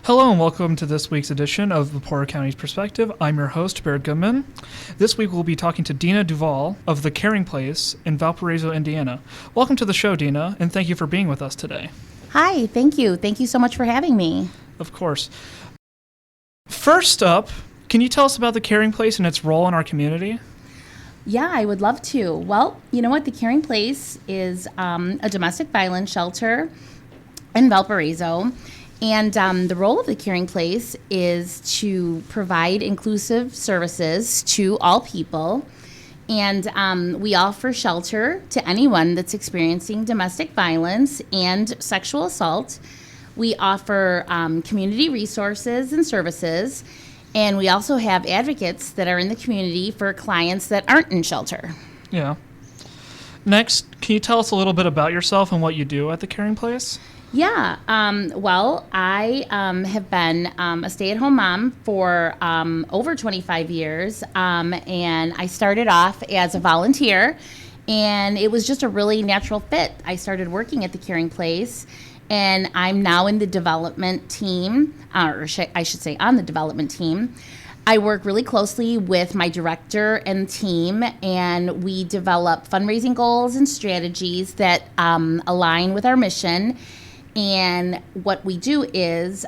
Hello and welcome to this week's edition of the Porter County's Perspective. I'm your host, Bear Goodman. This week we'll be talking to Deana Duvall of The Caring Place in Valparaiso, Indiana. Welcome to the show, Deana, and thank you for being with us today. Hi, thank you. Thank you so much for having me. Of course. First up, can you tell us about The Caring Place and its role in our community? Yeah, I would love to. Well, you know what? The Caring Place is a domestic violence shelter in Valparaiso. And the role of the Caring Place is to provide inclusive services to all people. And we offer shelter to anyone that's experiencing domestic violence and sexual assault. We offer community resources and services. And we also have advocates that are in the community for clients that aren't in shelter. Yeah. Next, can you tell us a little bit about yourself and what you do at The Caring Place? Yeah. Well, I have been a stay-at-home mom for over 25 years, and I started off as a volunteer, and it was just a really natural fit. I started working at The Caring Place, and I'm now in the development team, or I should say on the development team. I work really closely with my director and team, and we develop fundraising goals and strategies that align with our mission. And what we do is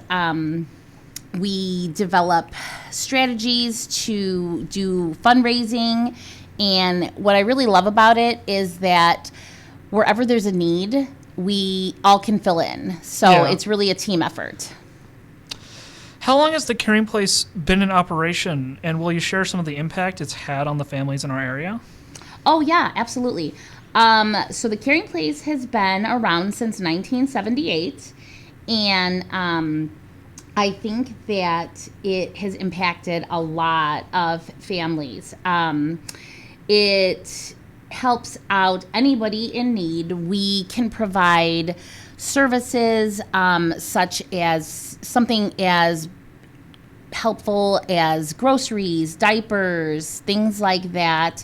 we develop strategies to do fundraising. And what I really love about it is that wherever there's a need, we all can fill in. So It's really a team effort. How long has The Caring Place been in operation, and will you share some of the impact it's had on the families in our area? Oh, yeah, absolutely. So the Caring Place has been around since 1978, and I think that it has impacted a lot of families. It helps out anybody in need. We can provide services such as something as helpful as groceries, diapers, things like that.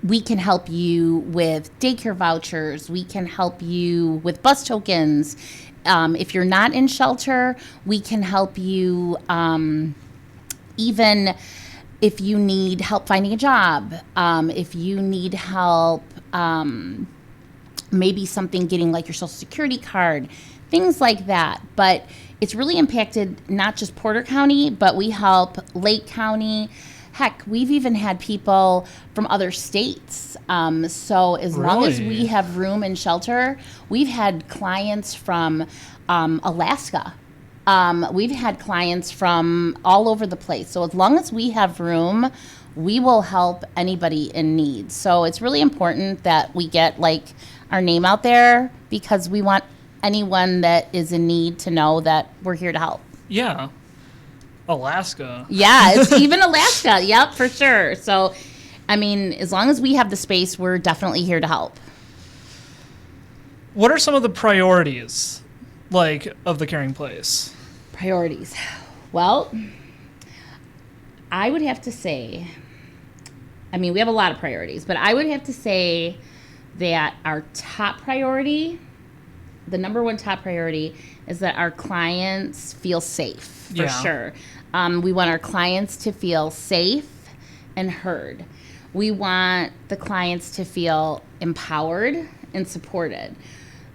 We can help you with daycare vouchers. We can help you with bus tokens. If you're not in shelter, we can help you even if you need help finding a job, if you need help, maybe something getting like your Social Security card, things like that. But it's really impacted not just Porter County, but we help Lake County. Heck, we've even had people from other states. So as long as we have room and shelter, we've had clients from Alaska. We've had clients from all over the place. So as long as we have room, we will help anybody in need. So it's really important that we get like our name out there because we want anyone that is in need to know that we're here to help. Yeah. Alaska. Yeah, it's even Alaska. Yep, for sure. So, I mean, as long as we have the space, we're definitely here to help. What are some of the priorities, of The Caring Place? Priorities. Well, I would have to say, we have a lot of priorities, but I would have to say that our top priority, the number one top priority, is that our clients feel safe, for sure. We want our clients to feel safe and heard. We want the clients to feel empowered and supported.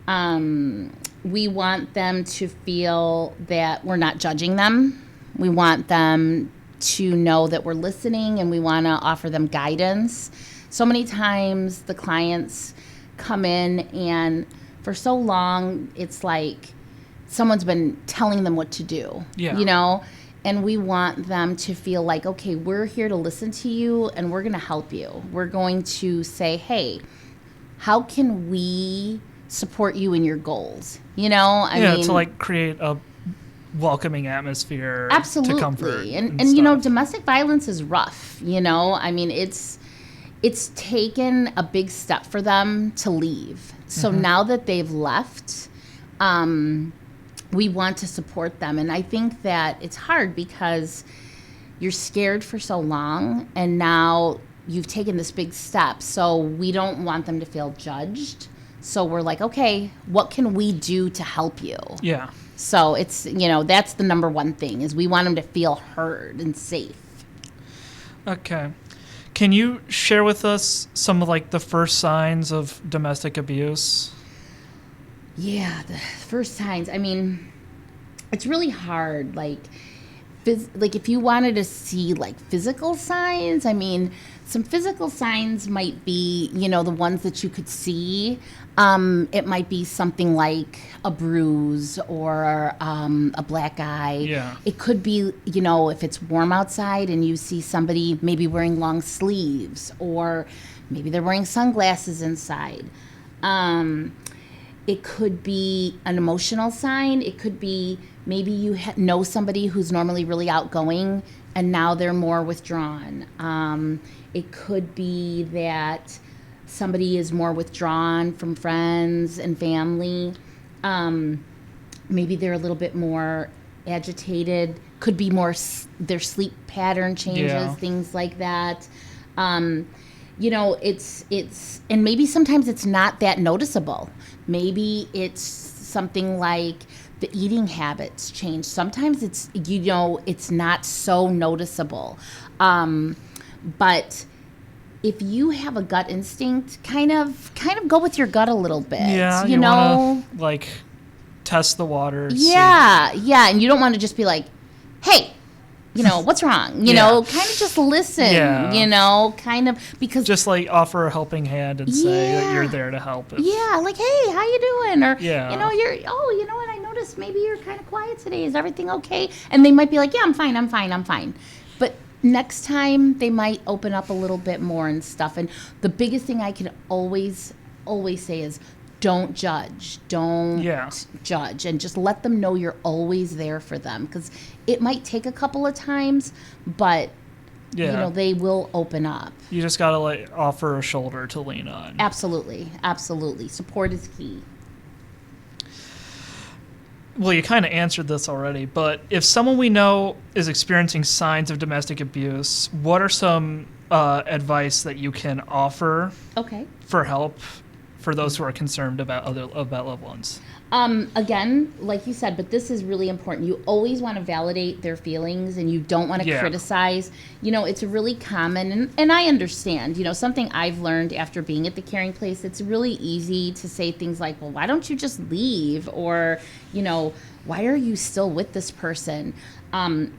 We want them to feel that we're not judging them. We want them to know that we're listening, and we want to offer them guidance. So many times the clients come in, and for so long, it's like someone's been telling them what to do, and we want them to feel like, okay, we're here to listen to you, and we're going to help you. We're going to say, hey, how can we support you in your goals? To create a welcoming atmosphere. Absolutely. To comfort. And domestic violence is rough, it's taken a big step for them to leave. So now that they've left, we want to support them. And I think that it's hard because you're scared for so long, and now you've taken this big step. So we don't want them to feel judged. So we're like, okay, what can we do to help you? Yeah. So it's, that's the number one thing is we want them to feel heard and safe. Okay. Can you share with us some of like the first signs of domestic abuse? Yeah, the first signs. I mean, it's really hard. Like if you wanted to see like physical signs, I mean, some physical signs might be, the ones that you could see. It might be something like a bruise or a black eye. Yeah. It could be, if it's warm outside and you see somebody maybe wearing long sleeves or maybe they're wearing sunglasses inside. It could be an emotional sign. It could be maybe you know somebody who's normally really outgoing and now they're more withdrawn. It could be that somebody is more withdrawn from friends and family. Maybe they're a little bit more agitated. Could be more their sleep pattern changes, things like that. It's and maybe sometimes it's not that noticeable. Maybe it's something like the eating habits change. Sometimes it's it's not so noticeable. But if you have a gut instinct, kind of go with your gut a little bit. Yeah, you wanna, like, test the waters. Yeah, and you don't want to just be like, hey, what's wrong? Kind of just listen, kind of, because... Just, like, offer a helping hand and say that you're there to help. Yeah, like, hey, how you doing? Or, yeah. you know what, I noticed maybe you're kind of quiet today. Is everything okay? And they might be like, yeah, I'm fine. But next time, they might open up a little bit more and stuff. And the biggest thing I can always say is, don't judge. Don't judge. And just let them know you're always there for them. Because it might take a couple of times, but, they will open up. You just got to, like, offer a shoulder to lean on. Absolutely. Support is key. Well, you kind of answered this already, but if someone we know is experiencing signs of domestic abuse, what are some advice that you can offer for help for those who are concerned about loved ones? Again, like you said, but this is really important. You always want to validate their feelings and you don't want to criticize. It's really common, and I understand, something I've learned after being at the caring place, it's really easy to say things like, well, why don't you just leave? Or, why are you still with this person?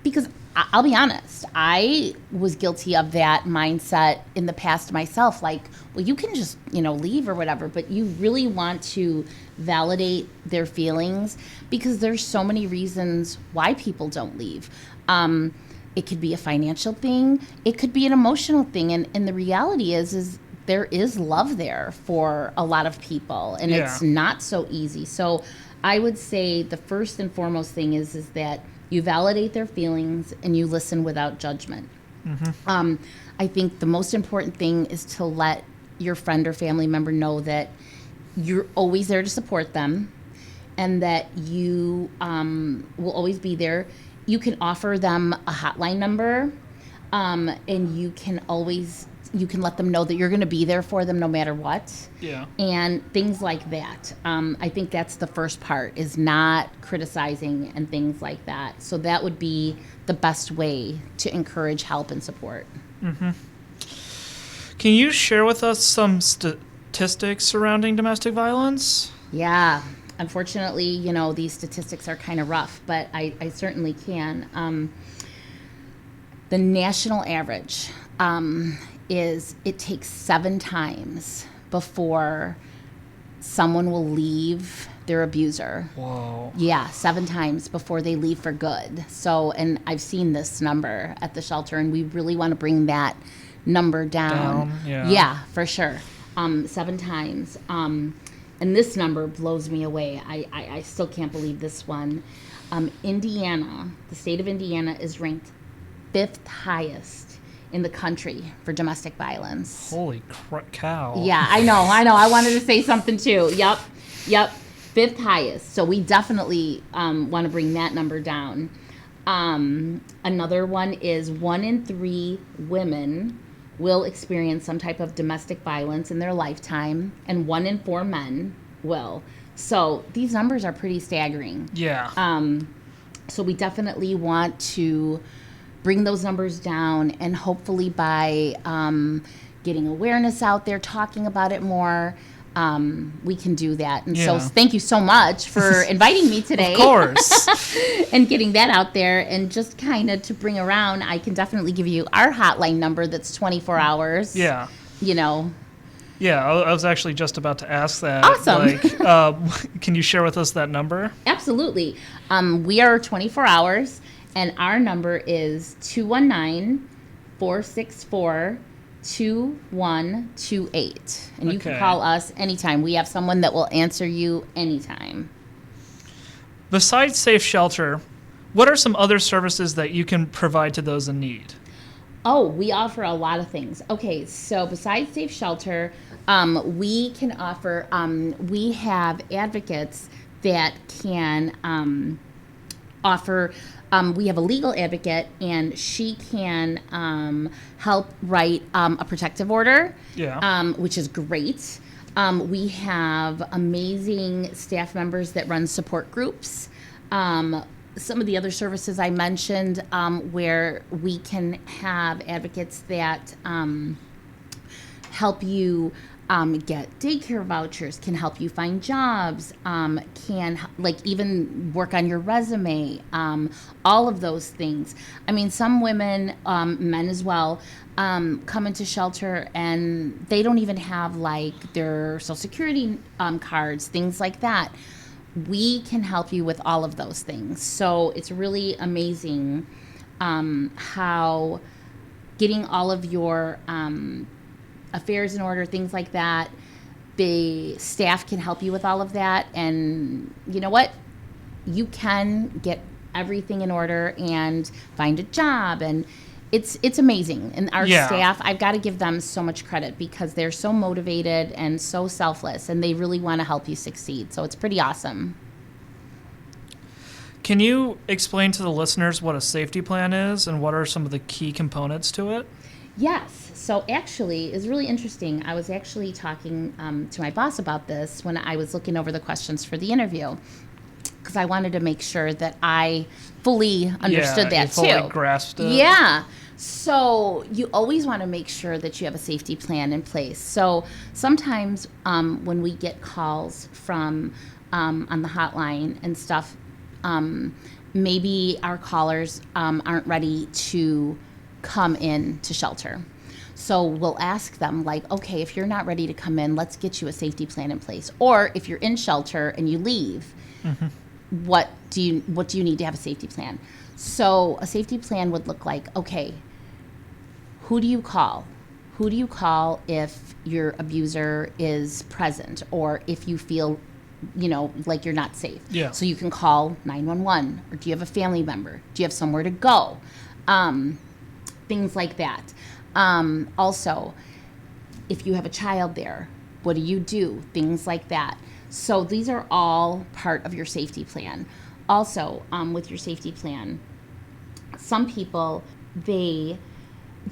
Because I'll be honest, I was guilty of that mindset in the past myself. Like, well, you can just, leave or whatever, but you really want to validate their feelings because there's so many reasons why people don't leave. It could be a financial thing. It could be an emotional thing. And the reality is there is love there for a lot of people, and it's not so easy. So I would say the first and foremost thing is that you validate their feelings and you listen without judgment. Mm-hmm. I think the most important thing is to let your friend or family member know that you're always there to support them and that you will always be there. You can offer them a hotline number, and you can let them know that you're going to be there for them no matter what. Yeah. And things like that. I think that's the first part, is not criticizing and things like that. So that would be the best way to encourage help and support. Mm-hmm. Can you share with us some statistics surrounding domestic violence? Yeah. Unfortunately, these statistics are kind of rough, but I certainly can. The national average is it takes 7 times before someone will leave their abuser. Whoa. Yeah, 7 times before they leave for good. So, and I've seen this number at the shelter, and we really want to bring that number down. Yeah, for sure. 7 times. And this number blows me away. I still can't believe this one. Indiana, the state of Indiana, is ranked 5th highest in the country for domestic violence. Holy cow. Yeah, I know. I wanted to say something too. Yep. 5th highest. So we definitely want to bring that number down. Another one is 1 in 3 women will experience some type of domestic violence in their lifetime, and 1 in 4 men will. So these numbers are pretty staggering. Yeah. So we definitely want to bring those numbers down, and hopefully by getting awareness out there, talking about it more, we can do that. And so thank you so much for inviting me today. Of course. And getting that out there, and just kind of to bring around, I can definitely give you our hotline number that's 24 hours. Yeah. You know. Yeah, I was actually just about to ask that. Awesome. Can you share with us that number? Absolutely. We are 24 hours, and our number is 219-464-2128. And you can call us anytime. We have someone that will answer you anytime. Besides Safe Shelter, what are some other services that you can provide to those in need? Oh, we offer a lot of things. Okay, so besides Safe Shelter, we can offer, we have advocates that can offer, we have a legal advocate, and she can help write a protective order, which is great. We have amazing staff members that run support groups. Some of the other services I mentioned, where we can have advocates that help you get daycare vouchers, can help you find jobs, can even work on your resume, all of those things. I mean, some women, men as well, come into shelter and they don't even have their Social Security cards, things like that. We can help you with all of those things. So it's really amazing how getting all of your affairs in order, things like that, the staff can help you with all of that. And you know what? You can get everything in order and find a job, and it's amazing. And our staff, I've got to give them so much credit because they're so motivated and so selfless, and they really want to help you succeed. So it's pretty awesome. Can you explain to the listeners what a safety plan is and what are some of the key components to it? Yes. So actually, it's really interesting. I was actually talking to my boss about this when I was looking over the questions for the interview, because I wanted to make sure that I fully understood that you fully too. Grasped it. Yeah. So you always want to make sure that you have a safety plan in place. So sometimes when we get calls from on the hotline and stuff, maybe our callers aren't ready to come in to shelter. So we'll ask them okay, if you're not ready to come in, let's get you a safety plan in place. Or if you're in shelter and you leave, what do you need to have a safety plan? So a safety plan would look like, okay, who do you call? Who do you call if your abuser is present or if you feel, like you're not safe? Yeah. So you can call 911, or do you have a family member? Do you have somewhere to go? Things like that. Also, if you have a child there, what do you do? Things like that. So these are all part of your safety plan. Also, with your safety plan, some people, they're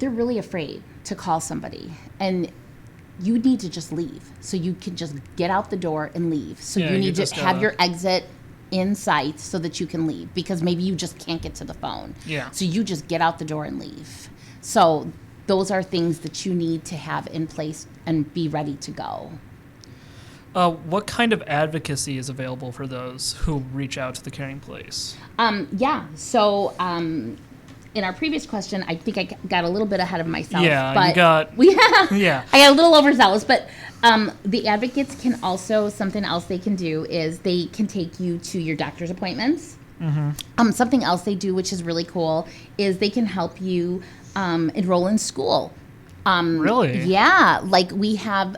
really afraid to call somebody, and you need to just leave. So you can just get out the door and leave. So you need to have your exit in sight so that you can leave, because maybe you just can't get to the phone. Yeah. So you just get out the door and leave. So those are things that you need to have in place and be ready to go. What kind of advocacy is available for those who reach out to the Caring Place? So in our previous question, I think I got a little bit ahead of myself. Yeah, but you got... Yeah. I got a little overzealous, but the advocates can also, something else they can do is they can take you to your doctor's appointments. Mm-hmm. Something else they do, which is really cool, is they can help you enroll in school. Really? Yeah. We have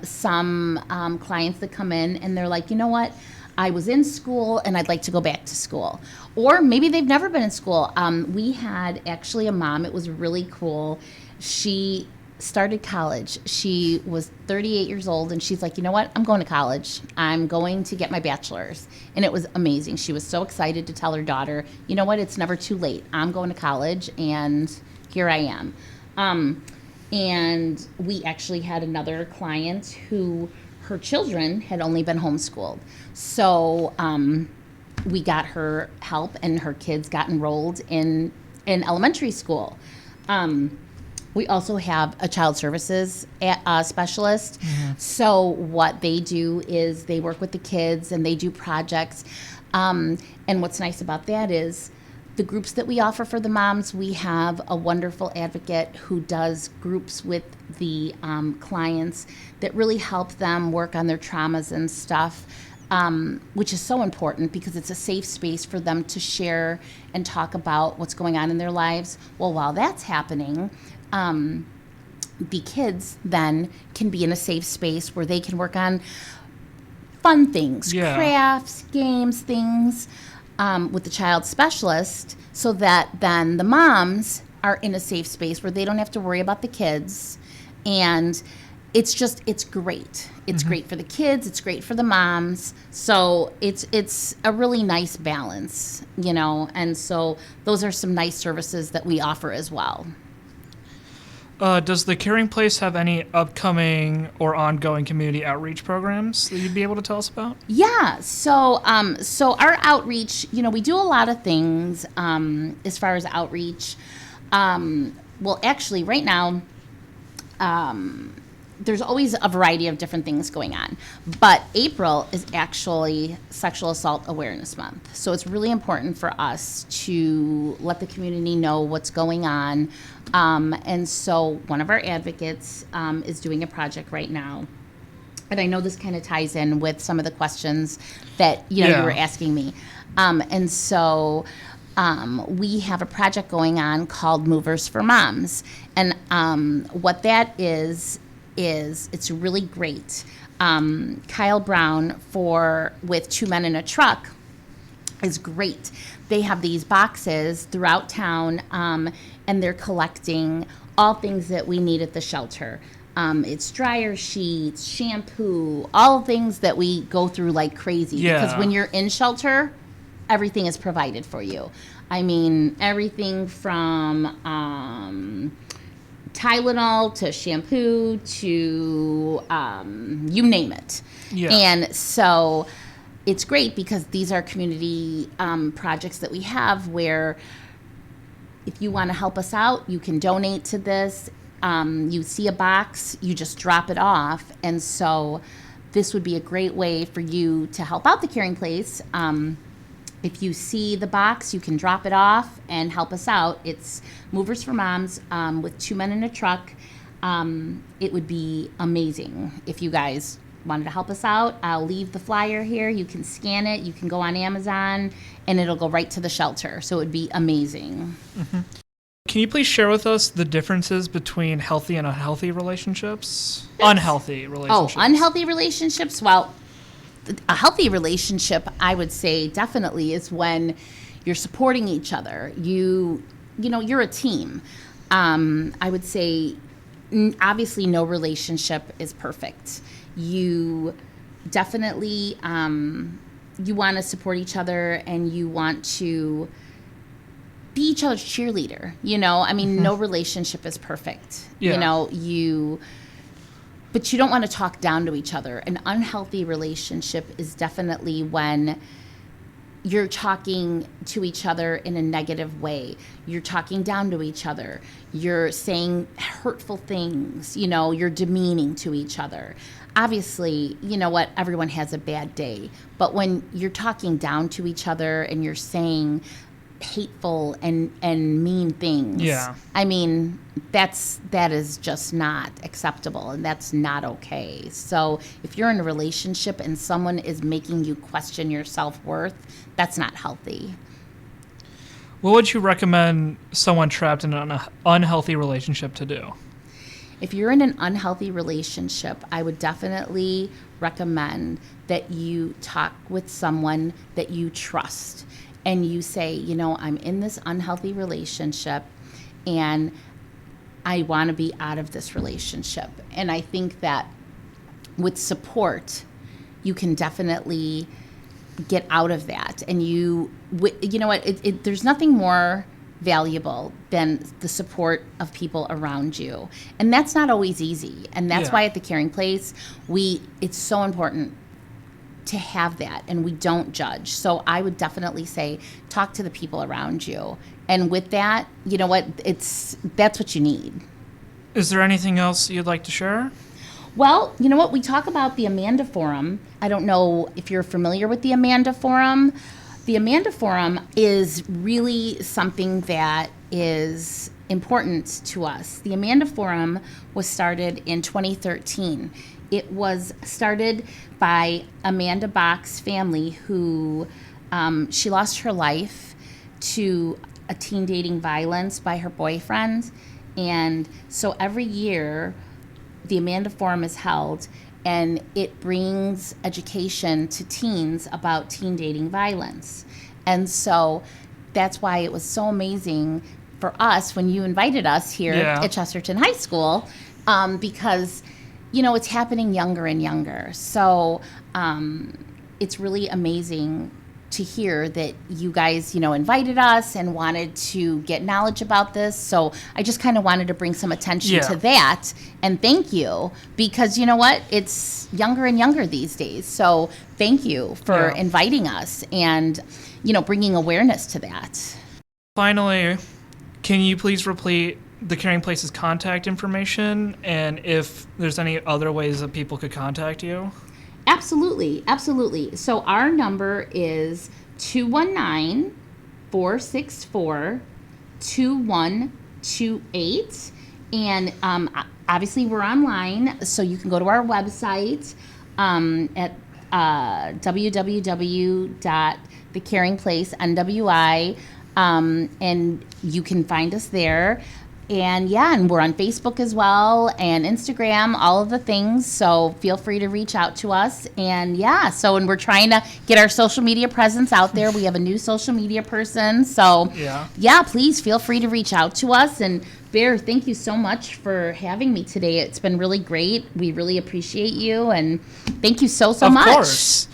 some clients that come in and they're like, you know what? I was in school and I'd like to go back to school. Or maybe they've never been in school. We had actually a mom. It was really cool. She started college. She was 38 years old and she's like, you know what? I'm going to college. I'm going to get my bachelor's. And it was amazing. She was so excited to tell her daughter, you know what? It's never too late. I'm going to college and here I am. And we actually had another client who her children had only been homeschooled. So we got her help, and her kids got enrolled in elementary school. We also have a child services specialist. So what they do is they work with the kids and they do projects. And what's nice about that is the groups that we offer for the moms, we have a wonderful advocate who does groups with the clients that really help them work on their traumas and stuff, which is so important because it's a safe space for them to share and talk about what's going on in their lives. Well, while that's happening, the kids then can be in a safe space where they can work on fun things, crafts, games, things, with the child specialist, so that then the moms are in a safe space where they don't have to worry about the kids. And it's great. It's great for the kids. It's great for the moms. So it's a really nice balance, and so those are some nice services that we offer as well. Does the Caring Place have any upcoming or ongoing community outreach programs that you'd be able to tell us about? Yeah. So our outreach, we do a lot of things as far as outreach. Well, actually, right now, there's always a variety of different things going on. But April is actually Sexual Assault Awareness Month. So it's really important for us to let the community know what's going on. And so one of our advocates is doing a project right now. And I know this kind of ties in with some of the questions that you were asking me. And so we have a project going on called Movers for Moms. And what that is it's really great. Kyle Brown with Two Men in a Truck is great. They have these boxes throughout town, and they're collecting all things that we need at the shelter. It's dryer sheets, shampoo, all things that we go through like crazy. Yeah. Because when you're in shelter, everything is provided for you. I mean, everything from Tylenol to shampoo to you name it. Yeah. And so it's great because these are community projects that we have where if you want to help us out, you can donate to this. You see a box, you just drop it off. And so this would be a great way for you to help out the Caring Place. If you see the box, you can drop it off and help us out. It's Movers for Moms with Two Men in a Truck. It would be amazing if you guys wanted to help us out. I'll leave the flyer here. You can scan it. You can go on Amazon, and it'll go right to the shelter. So it would be amazing. Mm-hmm. Can you please share with us the differences between healthy and unhealthy relationships? Unhealthy relationships. Oh, unhealthy relationships? Well, a healthy relationship, I would say, definitely is when you're supporting each other. You're a team. I would say, obviously, no relationship is perfect. You definitely you want to support each other, and you want to be each other's cheerleader. I mean, no relationship is perfect. Yeah. But you don't want to talk down to each other. An unhealthy relationship is definitely when you're talking to each other in a negative way. You're talking down to each other. You're saying hurtful things. You're demeaning to each other. Obviously, everyone has a bad day. But when you're talking down to each other and you're saying hateful and mean things. Yeah. I mean, that is just not acceptable, and that's not okay. So if you're in a relationship and someone is making you question your self-worth, that's not healthy. What would you recommend someone trapped in an unhealthy relationship to do? If you're in an unhealthy relationship, I would definitely recommend that you talk with someone that you trust. And you say, I'm in this unhealthy relationship and I want to be out of this relationship. And I think that with support, you can definitely get out of that. And you know what, there's nothing more valuable than the support of people around you. And that's not always easy. And that's why at the Caring Place, it's so important to have that, and we don't judge. So I would definitely say talk to the people around you. And with that, you know what, that's what you need. Is there anything else you'd like to share? Well, you know what, we talk about the Amanda Forum. I don't know if you're familiar with the Amanda Forum. The Amanda Forum is really something that is important to us. The Amanda Forum was started in 2013. It was started by Amanda Bach's family who, she lost her life to a teen dating violence by her boyfriend. And so every year, the Amanda Forum is held, and it brings education to teens about teen dating violence. And so that's why it was so amazing for us when you invited us here at Chesterton High School, because, you know, it's happening younger and younger. So it's really amazing to hear that you guys, you know, invited us and wanted to get knowledge about this. So I just kind of wanted to bring some attention to that, and thank you, because you know what, it's younger and younger these days. So thank you for inviting us and, you know, bringing awareness to that. Finally, can you please repeat the Caring Place's contact information, and if there's any other ways that people could contact you? Absolutely, absolutely. So our number is 219-464-2128. And obviously we're online, so you can go to our website at www.thecaringplacenwi, and you can find us there. And and we're on Facebook as well, and Instagram, all of the things. So feel free to reach out to us. And and we're trying to get our social media presence out there. We have a new social media person. So please feel free to reach out to us. And Bear, thank you so much for having me today. It's been really great. We really appreciate you, and thank you so much. Of course.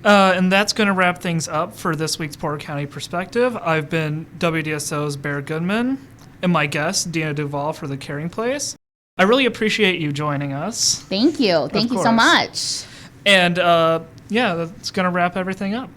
And that's going to wrap things up for this week's Porter County Perspective. I've been WDSO's Bear Goodman, and my guest, Deana Duvall, for the Caring Place. I really appreciate you joining us. Thank you. Thank you so much. And that's going to wrap everything up.